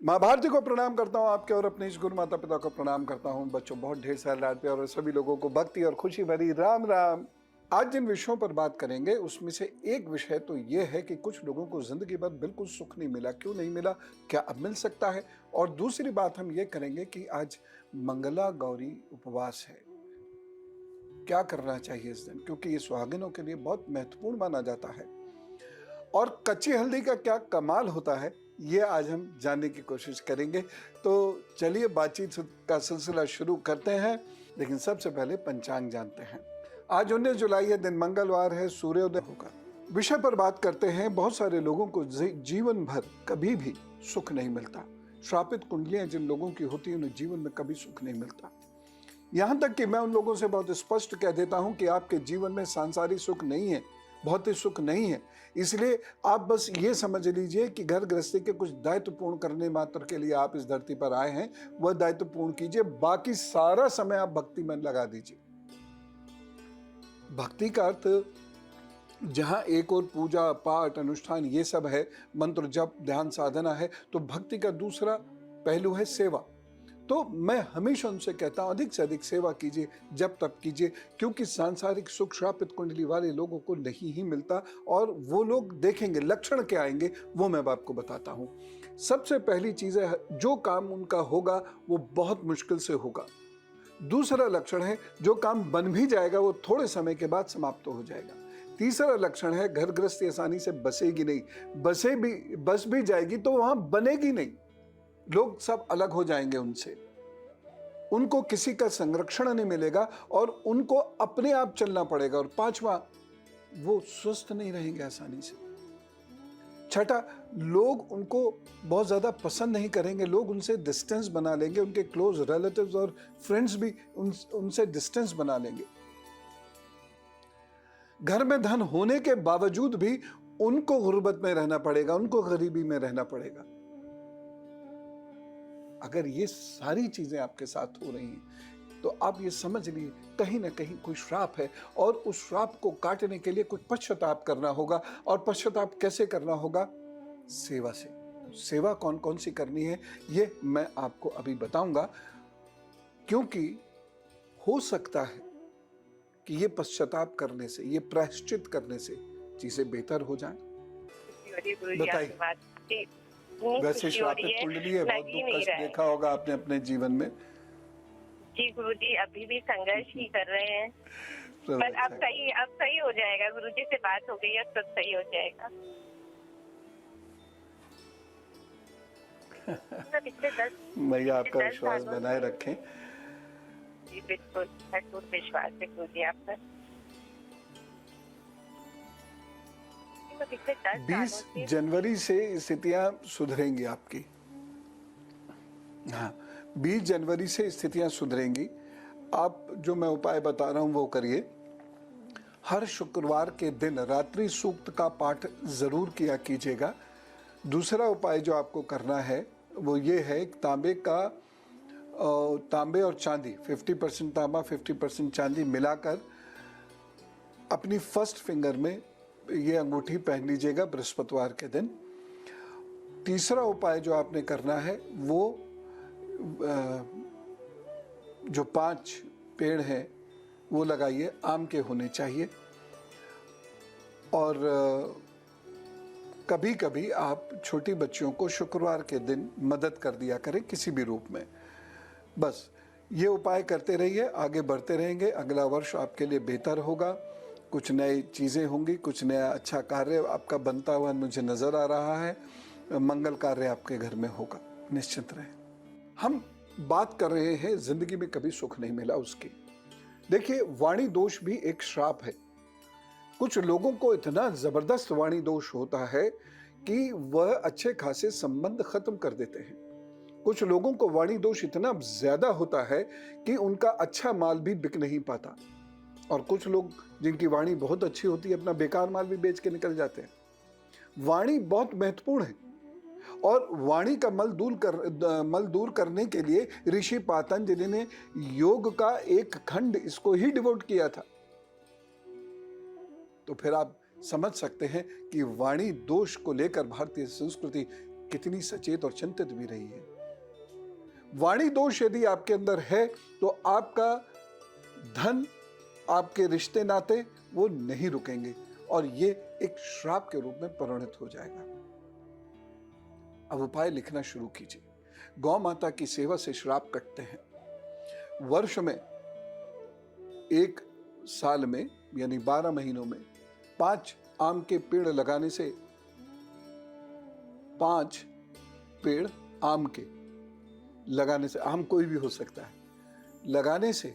माँ भारती को प्रणाम करता हूँ आपके और अपने इस गुरु माता पिता को प्रणाम करता हूँ। बच्चों बहुत ढेर सारे लाड प्यार और सभी लोगों को भक्ति और खुशी भरी राम राम। आज जिन विषयों पर बात करेंगे उसमें से एक विषय तो ये है कि कुछ लोगों को जिंदगी भर बिल्कुल सुख नहीं मिला, क्यों नहीं मिला, क्या अब मिल सकता है। और दूसरी बात हम ये करेंगे कि आज मंगला गौरी उपवास है, क्या करना चाहिए इस दिन, क्योंकि ये सुहागिनों के लिए बहुत महत्वपूर्ण माना जाता है। और कच्ची हल्दी का क्या कमाल होता है ये आज हम जानने की कोशिश करेंगे। तो चलिए बातचीत का सिलसिला शुरू करते हैं, लेकिन सबसे पहले पंचांग जानते हैं। आज 19 जुलाई है, दिन मंगलवार है, सूर्योदय होगा। विषय पर बात करते हैं। बहुत सारे लोगों को जीवन भर कभी भी सुख नहीं मिलता। श्रापित कुंडलियां जिन लोगों की होती है उन्हें जीवन में कभी सुख नहीं मिलता। यहां तक कि मैं उन लोगों से बहुत स्पष्ट कह देता हूं कि आपके जीवन में सांसारिक सुख नहीं है, भौतिक सुख नहीं है। इसलिए आप बस ये समझ लीजिए कि घर गृहस्थी के कुछ दायित्व पूर्ण करने मात्र के लिए आप इस धरती पर आए हैं, वह दायित्व पूर्ण कीजिए, बाकी सारा समय आप भक्ति में लगा दीजिए। भक्ति का अर्थ जहां एक और पूजा पाठ अनुष्ठान ये सब है, मंत्र जप ध्यान साधना है, तो भक्ति का दूसरा पहलू है सेवा। तो मैं हमेशा उनसे कहता हूं अधिक से अधिक सेवा कीजिए, जब तक कीजिए, क्योंकि सांसारिक सुख श्रापित कुंडली वाले लोगों को नहीं ही मिलता। और वो लोग देखेंगे लक्षण क्या आएंगे वो मैं आपको बताता हूं। सबसे पहली चीज है, जो काम उनका होगा वो बहुत मुश्किल से होगा। दूसरा लक्षण है, जो काम बन भी जाएगा वो थोड़े समय के बाद समाप्त हो जाएगा। तीसरा लक्षण है, घर गृहस्थी आसानी से बसेगी नहीं, बस भी जाएगी तो वहां बनेगी नहीं, लोग सब अलग हो जाएंगे उनसे, उनको किसी का संरक्षण नहीं मिलेगा और उनको अपने आप चलना पड़ेगा। और पांचवा, वो स्वस्थ नहीं रहेंगे आसानी से। छठा, लोग उनको बहुत ज्यादा पसंद नहीं करेंगे, लोग उनसे डिस्टेंस बना लेंगे, उनके क्लोज रिलेटिव्स और फ्रेंड्स भी उनसे डिस्टेंस बना लेंगे। घर में धन होने के बावजूद भी उनको गुर्बत में रहना पड़ेगा, उनको गरीबी में रहना पड़ेगा। अगर ये सारी चीजें आपके साथ हो रही हैं तो आप ये समझ लिए कहीं ना कहीं कोई श्राप है, और उस श्राप को काटने के लिए कुछ पश्चाताप करना होगा। और पश्चाताप कैसे करना होगा? सेवा से। सेवा कौन कौन सी करनी है ये मैं आपको अभी बताऊंगा, क्योंकि हो सकता है कि ये पश्चाताप करने से, ये प्रायश्चित करने से चीजें बेहतर हो जाएं। बताइए। वैसे श्रापित कुंडली है, बहुत दुख कष्ट देखा होगा आपने अपने जीवन में। जी गुरुजी, अभी भी संघर्ष ही कर रहे हैं, पर अब सही हो जाएगा। गुरुजी से बात हो गई है, सब सही हो जाएगा। मैया आपका विश्वास बनाए रखें। जी बिल्कुल, भरपूर विश्वास है गुरुजी आप पर। 20 जनवरी से स्थितियां सुधरेंगी आपकी। हाँ, 20 जनवरी से स्थितियां सुधरेंगी। आप जो मैं उपाय बता रहा हूं वो करिए। हर शुक्रवार के दिन रात्रि सूक्त का पाठ जरूर किया कीजिएगा। दूसरा उपाय जो आपको करना है वो ये है, तांबे और चांदी, 50% तांबा 50% चांदी मिलाकर अपनी फर्स्ट फिंगर में ये अंगूठी पहन लीजिएगा बृहस्पतिवार के दिन। तीसरा उपाय जो आपने करना है वो जो 5 पेड़ हैं वो लगाइए, आम के होने चाहिए। और कभी कभी आप छोटी बच्चियों को शुक्रवार के दिन मदद कर दिया करें किसी भी रूप में। बस ये उपाय करते रहिए, आगे बढ़ते रहेंगे। अगला वर्ष आपके लिए बेहतर होगा, कुछ नई चीज़ें होंगी, कुछ नया अच्छा कार्य आपका बनता हुआ मुझे नज़र आ रहा है। मंगल कार्य आपके घर में होगा, निश्चित रहे। हम बात कर रहे हैं जिंदगी में कभी सुख नहीं मिला उसकी। देखिए, वाणी दोष भी एक श्राप है। कुछ लोगों को इतना जबरदस्त वाणी दोष होता है कि वह अच्छे खासे संबंध खत्म कर देते हैं। कुछ लोगों को वाणी दोष इतना ज्यादा होता है कि उनका अच्छा माल भी बिक नहीं पाता। और कुछ लोग जिनकी वाणी बहुत अच्छी होती है अपना बेकार माल भी बेच के निकल जाते हैं। वाणी बहुत महत्वपूर्ण है, और वाणी का मल दूर करने के लिए ऋषि पातंजलि ने योग का एक खंड इसको ही डिवोट किया था। तो फिर आप समझ सकते हैं कि वाणी दोष को लेकर भारतीय संस्कृति कितनी सचेत और चिंतित भी रही है। वाणी दोष यदि आपके अंदर है तो आपका धन, आपके रिश्ते नाते वो नहीं रुकेंगे और ये एक श्राप के रूप में परिणत हो जाएगा। अब उपाय लिखना शुरू कीजिए। गौ माता की सेवा से श्राप कटते हैं। वर्ष में, एक साल में यानी 12 महीनों में 5 आम के पेड़ लगाने से, 5 पेड़ आम के लगाने से, आम कोई भी हो सकता है, लगाने से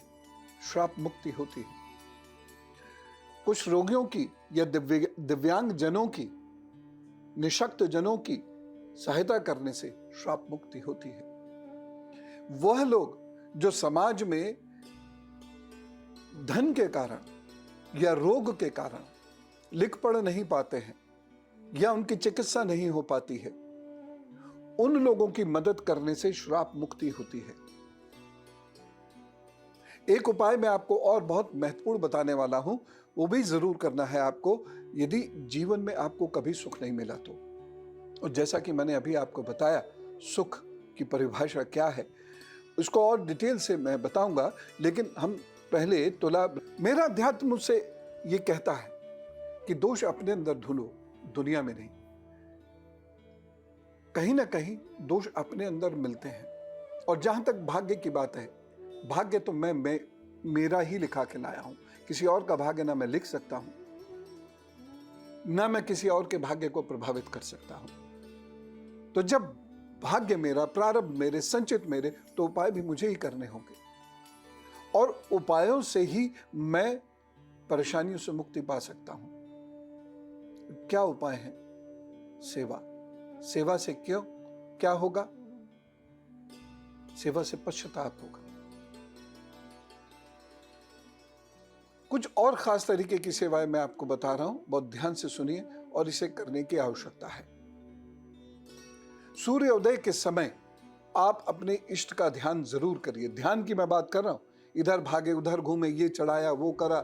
श्राप मुक्ति होती है। कुछ रोगियों की या दिव्यांग जनों की, निशक्त जनों की सहायता करने से श्राप मुक्ति होती है। वह लोग जो समाज में धन के कारण या रोग के कारण लिख पढ़ नहीं पाते हैं या उनकी चिकित्सा नहीं हो पाती है, उन लोगों की मदद करने से श्राप मुक्ति होती है। एक उपाय मैं आपको और बहुत महत्वपूर्ण बताने वाला हूं, वो भी जरूर करना है आपको यदि जीवन में आपको कभी सुख नहीं मिला तो। और जैसा कि मैंने अभी आपको बताया, सुख की परिभाषा क्या है उसको और डिटेल से मैं बताऊंगा, लेकिन हम पहले तुला। मेरा अध्यात्म मुझसे ये कहता है कि दोष अपने अंदर ढूंढो, दुनिया में नहीं। कहीं ना कहीं दोष अपने अंदर मिलते हैं। और जहां तक भाग्य की बात है, भाग्य तो मैं मेरा ही लिखा के लाया हूं। किसी और का भाग्य ना मैं लिख सकता हूं, ना मैं किसी और के भाग्य को प्रभावित कर सकता हूं। तो जब भाग्य मेरा, प्रारब्ध मेरे, संचित मेरे, तो उपाय भी मुझे ही करने होंगे। और उपायों से ही मैं परेशानियों से मुक्ति पा सकता हूं। क्या उपाय है? सेवा। सेवा से क्यों क्या होगा? सेवा से पश्चाताप होगा। कुछ और खास तरीके की सेवाएं मैं आपको बता रहा हूं, बहुत ध्यान से सुनिए और इसे करने की आवश्यकता है। सूर्योदय के समय आप अपने इष्ट का ध्यान जरूर करिए। ध्यान की मैं बात कर रहा हूं, इधर भागे उधर घूमे, ये चढ़ाया वो करा,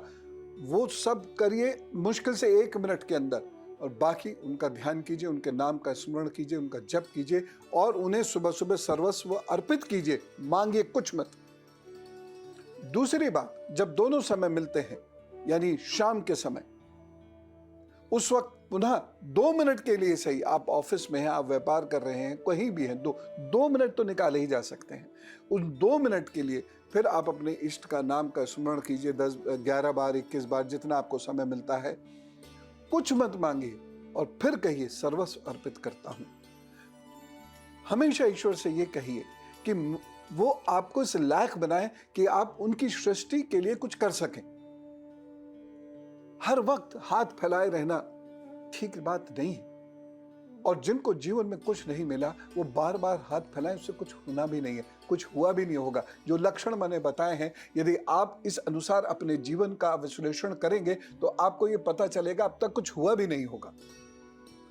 वो सब करिए मुश्किल से 1 मिनट के अंदर। और बाकी उनका ध्यान कीजिए, उनके नाम का स्मरण कीजिए, उनका जप कीजिए और उन्हें सुबह सुबह सर्वस्व अर्पित कीजिए। मांगिए कुछ मत। दूसरी बात, जब दोनों समय मिलते हैं यानी शाम के समय, उस वक्त पुनः 2 मिनट के लिए सही, आप ऑफिस में हैं, आप व्यापार कर रहे हैं, कहीं भी हैं, 2 मिनट तो निकाले ही जा सकते हैं। उन 2 मिनट के लिए फिर आप अपने इष्ट का नाम का स्मरण कीजिए 10, 11 बार, 21 बार, जितना आपको समय मिलता है। कुछ मत मांगिए और फिर कहिए सर्वस्व अर्पित करता हूं। हमेशा ईश्वर से ये कहिए कि वो आपको इस लायक बनाए कि आप उनकी सृष्टि के लिए कुछ कर सकें। हर वक्त हाथ फैलाए रहना ठीक बात नहीं है। और जिनको जीवन में कुछ नहीं मिला वो बार बार हाथ फैलाएं, उससे कुछ होना भी नहीं है, कुछ हुआ भी नहीं होगा। जो लक्षण मैंने बताए हैं, यदि आप इस अनुसार अपने जीवन का विश्लेषण करेंगे तो आपको ये पता चलेगा अब तक कुछ हुआ भी नहीं होगा।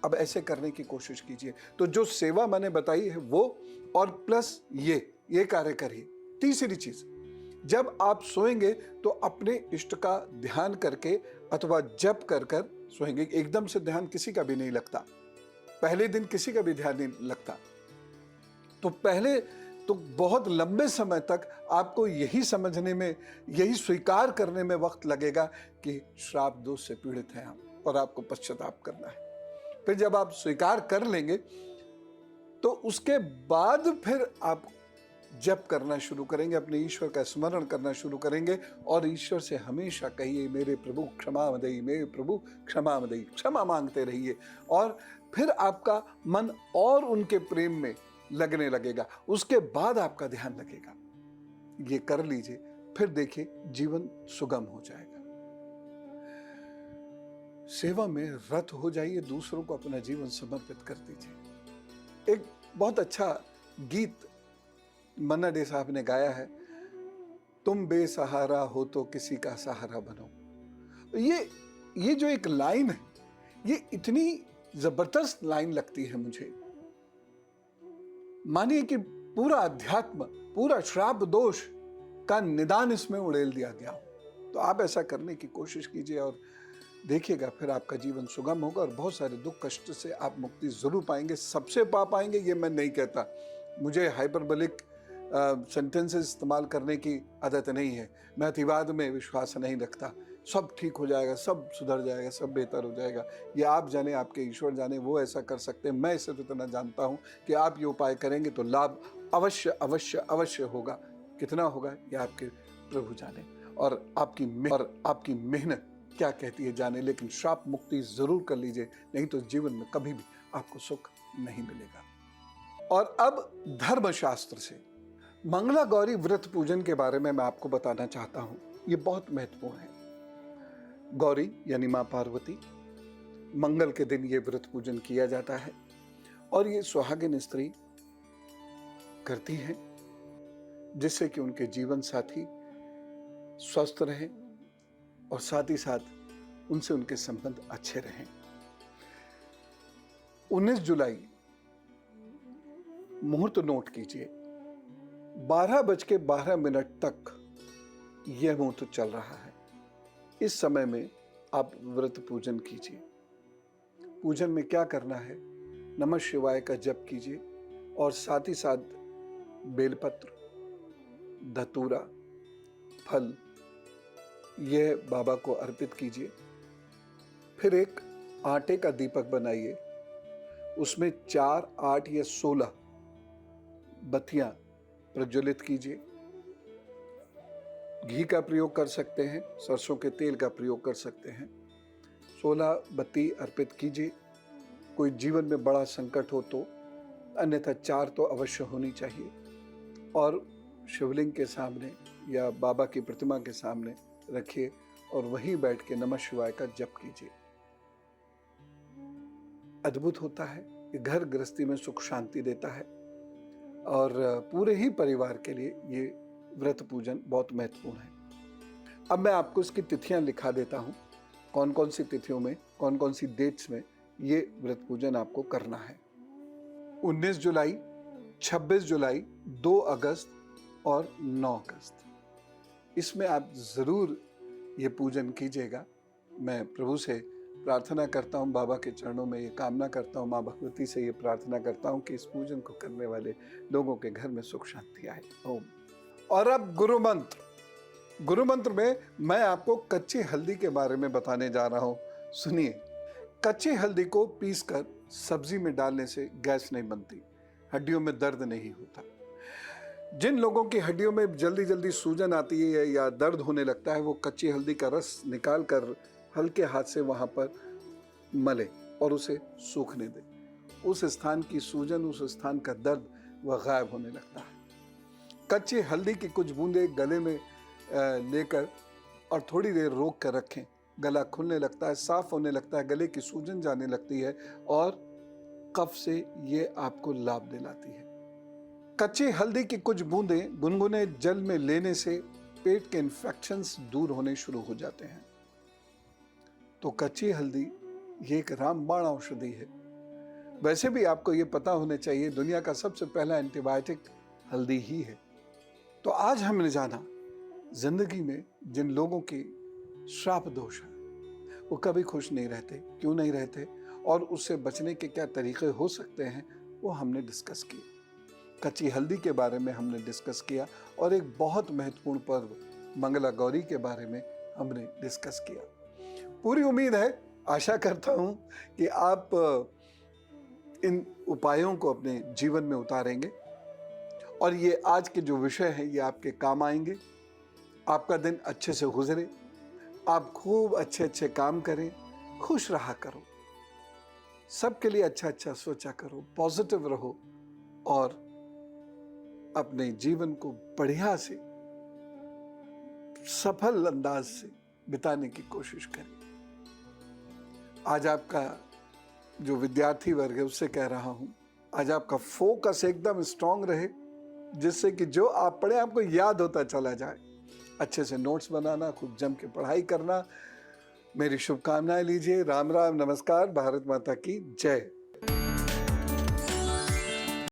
अब ऐसे करने की कोशिश कीजिए। तो जो सेवा मैंने बताई है वो, और प्लस ये कार्य करिए। तीसरी चीज, जब आप सोएंगे तो अपने इष्ट का ध्यान करके अथवा जप कर कर सोएंगे। एकदम से ध्यान किसी का भी नहीं लगता, पहले दिन किसी का भी ध्यान नहीं लगता। तो पहले तो बहुत लंबे समय तक आपको यही समझने में, यही स्वीकार करने में वक्त लगेगा कि श्राप दोष से पीड़ित हैं हम और आपको पश्चाताप करना है। फिर जब आप स्वीकार कर लेंगे तो उसके बाद फिर आप जप करना शुरू करेंगे, अपने ईश्वर का स्मरण करना शुरू करेंगे और ईश्वर से हमेशा कहिए मेरे प्रभु क्षमा मदई, मेरे प्रभु क्षमा मदई, क्षमा मांगते रहिए। और फिर आपका मन और उनके प्रेम में लगने लगेगा। उसके बाद आपका ध्यान लगेगा। ये कर लीजिए, फिर देखिए जीवन सुगम हो जाएगा। सेवा में रत हो जाइए, दूसरों को अपना जीवन समर्पित कर दीजिए। एक बहुत अच्छा गीत मन्ना डे साहब ने गाया है, तुम बेसहारा हो तो किसी का सहारा बनो। ये जो एक लाइन है, ये इतनी जबरदस्त लाइन लगती है मुझे। मानिए कि पूरा अध्यात्म, पूरा श्राप दोष का निदान इसमें उड़ेल दिया गया हो। तो आप ऐसा करने की कोशिश कीजिए और देखिएगा, फिर आपका जीवन सुगम होगा और बहुत सारे दुख कष्ट से आप मुक्ति जरूर पाएंगे। सबसे पा पाएंगे ये मैं नहीं कहता, मुझे हाइपरबोलिक सेंटेंसेस इस्तेमाल करने की आदत नहीं है, मैं अतिवाद में विश्वास नहीं रखता। सब ठीक हो जाएगा, सब सुधर जाएगा, सब बेहतर हो जाएगा, ये आप जाने, आपके ईश्वर जाने, वो ऐसा कर सकते हैं। मैं सिर्फ इतना जानता हूँ कि आप ये उपाय करेंगे तो लाभ अवश्य अवश्य अवश्य होगा। कितना होगा ये आपके प्रभु जाने, और आपकी मेहनत क्या कहती है जाने, लेकिन श्राप मुक्ति जरूर कर लीजिए, नहीं तो जीवन में कभी भी आपको सुख नहीं मिलेगा। और अब धर्मशास्त्र से मंगला गौरी व्रत पूजन के बारे में मैं आपको बताना चाहता हूं। ये बहुत महत्वपूर्ण है। गौरी यानी मां पार्वती, मंगल के दिन ये व्रत पूजन किया जाता है और ये सुहागिन स्त्री करती है जिससे कि उनके जीवन साथी स्वस्थ रहें और साथ ही साथ उनसे उनके संबंध अच्छे रहें। 19 जुलाई मुहूर्त नोट कीजिए, 12:12 तक यह मुहूर्त चल रहा है। इस समय में आप व्रत पूजन कीजिए। पूजन में क्या करना है, नमः शिवाय का जप कीजिए और साथ ही साथ बेलपत्र, धतूरा, फल यह बाबा को अर्पित कीजिए। फिर एक आटे का दीपक बनाइए, उसमें 4, 8 या 16 बत्तियां प्रज्वलित कीजिए। घी का प्रयोग कर सकते हैं, सरसों के तेल का प्रयोग कर सकते हैं। 16 बत्ती अर्पित कीजिए। कोई जीवन में बड़ा संकट हो तो, अन्यथा 4 तो अवश्य होनी चाहिए। और शिवलिंग के सामने या बाबा की प्रतिमा के सामने रखिए और वहीं बैठ के नमः शिवाय का जप कीजिए। अद्भुत होता है, ये घर गृहस्थी में सुख शांति देता है और पूरे ही परिवार के लिए ये व्रत पूजन बहुत महत्वपूर्ण है। अब मैं आपको इसकी तिथियां लिखा देता हूं, कौन कौन सी तिथियों में, कौन कौन सी डेट्स में ये व्रत पूजन आपको करना है। 19 जुलाई, 26 जुलाई, 2 अगस्त और 9 अगस्त। इसमें आप जरूर ये पूजन कीजिएगा। मैं प्रभु से प्रार्थना करता हूँ, बाबा के चरणों में ये कामना करता हूँ, माँ भगवती से ये प्रार्थना करता हूँ कि इस पूजन को करने वाले लोगों के घर में सुख शांति आए। ओम। और अब गुरु मंत्र। गुरु मंत्र में मैं आपको कच्ची हल्दी के बारे में बताने जा रहा हूँ। सुनिए, कच्ची हल्दी को पीसकर सब्जी में डालने से गैस नहीं बनती, हड्डियों में दर्द नहीं होता। जिन लोगों की हड्डियों में जल्दी जल्दी सूजन आती है या दर्द होने लगता है, वो कच्ची हल्दी का रस निकाल कर हल्के हाथ से वहां पर मले और उसे सूखने दे। उस स्थान की सूजन, उस स्थान का दर्द वह गायब होने लगता है। कच्ची हल्दी की कुछ बूंदे गले में लेकर और थोड़ी देर रोक कर रखें। गला खुलने लगता है, साफ होने लगता है, गले की सूजन जाने लगती है और कफ से ये आपको लाभ दिलाती है। कच्ची हल्दी की कुछ बूंदें गुनगुने जल में लेने से पेट के इन्फेक्शंस दूर होने शुरू हो जाते हैं। तो कच्ची हल्दी ये एक रामबाण औषधि है। वैसे भी आपको ये पता होना चाहिए, दुनिया का सबसे पहला एंटीबायोटिक हल्दी ही है। तो आज हमने जाना जिंदगी में जिन लोगों की श्राप दोष है, वो कभी खुश नहीं रहते, क्यों नहीं रहते, और उससे बचने के क्या तरीके हो सकते हैं, वो हमने डिस्कस किए। कच्ची हल्दी के बारे में हमने डिस्कस किया और एक बहुत महत्वपूर्ण पर्व मंगला गौरी के बारे में हमने डिस्कस किया। पूरी उम्मीद है, आशा करता हूं कि आप इन उपायों को अपने जीवन में उतारेंगे और ये आज के जो विषय हैं ये आपके काम आएंगे। आपका दिन अच्छे से गुजरे, आप खूब अच्छे अच्छे काम करें, खुश रहा करो, सबके लिए अच्छा अच्छा सोचा करो, पॉजिटिव रहो और अपने जीवन को बढ़िया से सफल अंदाज से बिताने की कोशिश करें। आज आपका जो विद्यार्थी वर्ग है उससे कह रहा हूं, आज आपका फोकस एकदम स्ट्रांग रहे, जिससे कि जो आप पढ़े आपको याद होता चला जाए। अच्छे से नोट्स बनाना, खूब जम के पढ़ाई करना। मेरी शुभकामनाएं लीजिए। राम राम, नमस्कार, भारत माता की जय।